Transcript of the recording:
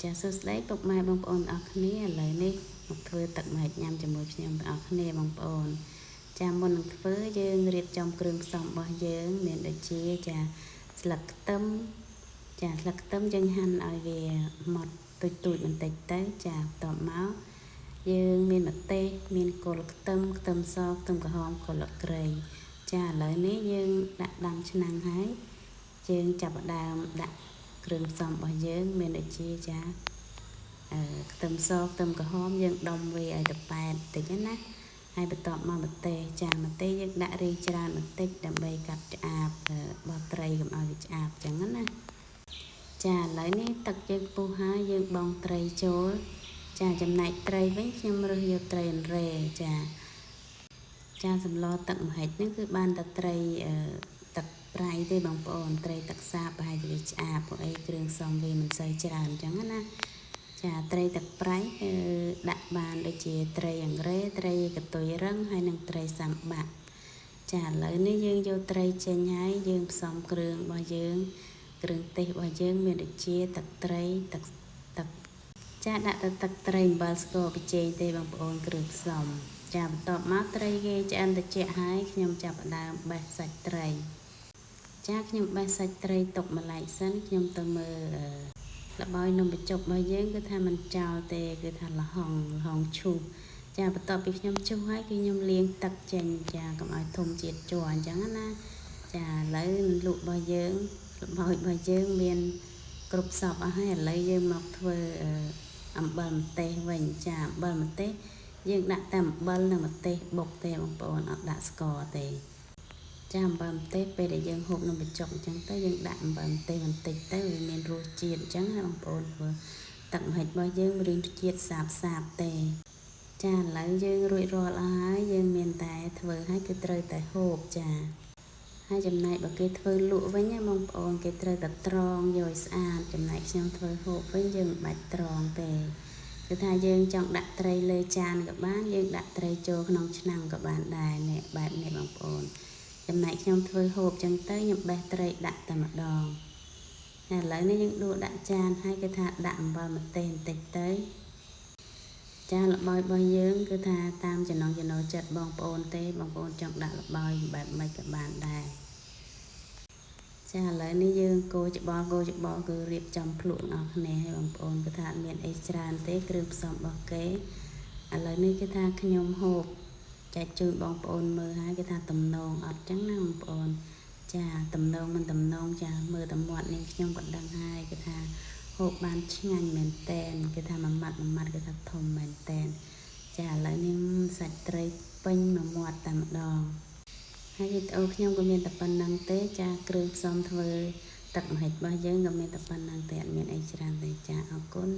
ចាសួស្តីពុកម៉ែបងប្អូនអរគ្នាឥឡូវនេះមកធ្វើទឹកម្ហិចញ៉ាំជាមួយខ្ញុំបងប្អូនគ្នាបងប្អូនចាមុននឹងធ្វើយើងរៀបចំគ្រឿងផ្សំរបស់យើងមានដូចជាចាស្លឹកខ្ទឹមចាស្លឹកខ្ទឹមយើងហាន់ឲ្យវាម៉ត់ទូចបន្តិចទៅចាបន្ទាប់មកយើងមានម្ទេសមានគល់ខ្ទឹមខ្ទឹមសខ្ទឹមក្រហមកុលក្រៃចាឥឡូវនេះយើងដាក់ដាំឆ្នាំងហើយយើងចាប់ផ្ដើមដាក់គ្រឿងផ្សំរបស់យើងមានដូចជាចាខ្ទឹមសខ្ទឹមក្រហមយើងដុំវាឲ្យទៅប៉ែតតិចណាហើយបន្ទាប់មកម្ទេសចាម្ទេសយើងដាក់រីច្រើនបន្តិចដើម្បីកាត់ឆ្អាបបោះត្រីកុំឲ្យវាឆ្អាបចឹងណាចាឥឡូវនេះទឹកយើងពុះហើយយើងបង់ត្រីចូលចាចំណែកត្រីវិញខ្ញុំរើសយកត្រីអន្រែចាសម្លទឹកម្ហិចហ្នឹងគឺបានតែត្រីទឹកប្រៃទេបងប្អូនត្រីទឹកសាបប្រហែលជាវាឆ្អាបព្រោះអីគ្រឿងផ្សំវាមិនសូវច្រើនអញ្ចឹងណាចាត្រីទឹកប្រៃដាក់បានដូចជាត្រីអង្រែត្រីកតុយរឹងហើយនិងត្រីសាំបាក់ចាឥឡូវនេះយើងយកត្រីចេញហើយយើងផ្សំគ្រឿងរបស់យើងគ្រឿងទេសរបស់យើងមានដូចជាទឹកត្រីទឹកចាដាក់ទៅទឹកត្រីអំបិលស្ករប៊ីចេងទេបងប្អូនគ្រឿងផ្សំចាបន្ទាប់មកត្រីគេឆ្អិនត្រជាក់ហើយខ្ញុំចាប់ផ្ដើមបេះសាច់ត្រីចាខ្ញុំបេះសាច់ត្រីទុកម្លែកសិនខ្ញុំទៅមើលល្បាយនំបញ្ចុករបស់យើងគឺថាមិនចោលទេគឺថាល្ហុងឈូសចាបន្ទាប់ពីខ្ញុំឈូសហើយគឺខ្ញុំលាងទឹកចេញចាកុំឲ្យធំជាតិជ័រអញ្ចឹងណាចាឥឡូវលក់របស់យើងល្បាយរបស់យើងមានគ្រប់សពអស់ហើយឥឡូវយើងមកធ្វើអំបិលម្ទេសវិញចាអំបិលម្ទេសយើងដាក់តែអំបិលនិងម្ទេសបុកទេបងប្អូនអត់ដាក់ស្ករទេចាអំបិលម្ទេសពេលដែលយើងហូបនំបញ្ចុកអញ្ចឹងទៅយើងដាក់អំបិលម្ទេសបន្តិចទៅវាមានរសជាតិអញ្ចឹងណាបងប្អូនព្រោះទឹកម្ហិចរបស់យើងមានរសជាតិសាបទេចាឥឡូវយើងរួចរាល់អស់ហើយយើងមានតែធ្វើឲ្យគឺត្រូវតែហូបចាហើយចំណែកបើគេធ្វើលក់វិញណាបងប្អូនគេត្រូវតែត្រងយកឲ្យស្អាតចំណែកខ្ញុំធ្វើហូបវិញយើងមិនបាច់ត្រងទេគឺថាយើងចង់ដាក់ត្រីលើចានក៏បានយើងដាក់ត្រីចូលក្នុងឆ្នាំងក៏បានដែរនេះបែបនេះបងប្អូនចំណែកខ្ញុំធ្វើហូបចឹងទៅខ្ញុំបេះត្រីដាក់តែម្ដងហើយឥឡូវនេះយើងដួសដាក់ចានហើយគឺថាដាក់អំបិលម្ទេសបន្តិចទៅចាល្បាយរបស់យើងគឺថាតាមចំណង់ចំណូលចិត្តបងប្អូនទេបងប្អូនចង់ដាក់ល្បាយបែបម៉េចក៏បានដែរចាឥឡូវនេះយើងកូរច្បល់គឺរៀបចំភ្លក់អស់គ្នាហើយបងប្អូនគឺថាអត់មានអីច្រើនទេគ្រឿងផ្សំរបស់គេឥឡូវនេះគឺថាខ្ញុំហូបចែកជូនបងប្អូនមើលហើយគេថាតំណងអត់ចឹងណាបងប្អូនចាតំណងមិនតំណងចាមើលតែមាត់នេះខ្ញុំក៏ដឹងហើយគេថាហូបបានឆ្ងាញ់មែនតែនគេថាមួយម៉ាត់គេថាធំមែនតែនចាឥឡូវនេះសាច់ត្រីពេញមួយមាត់តែម្ដងហើយវីដេអូខ្ញុំក៏មានតែប៉ុណ្្នឹងទេចាគ្រឿងផ្សំធ្វើទឹកម្ហិចរបស់យើងក៏មានតែប៉ុណ្្នឹងទេអត់មានអីច្រើនទេចាអរគុណ